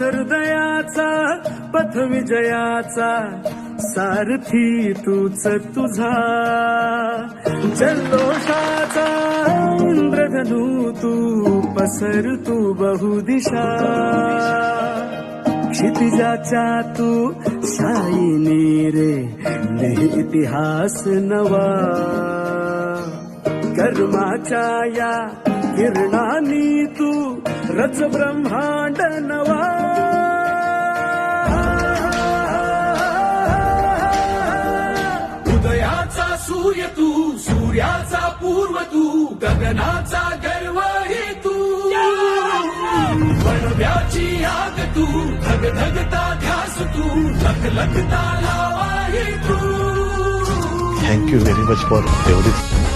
हृदयाचा पथ विजयाचा सारथी तूच तुझा जल्लोषाचा इंद्रधनू तू पसर तू बहुदिशा क्षितिजाच्या तू शाईनी रे लिहि इतिहास नवा कर्माच्या या किरणानी तू रच ब्रह्मांड नवा उदयाचा सूर्य तू सूर्याचा पूर्व तू गगनाचा गर्व हे तू वणव्याची आग तू धगधगता ध्यास तू लखलखता लावा हे तू thank you very much for everything.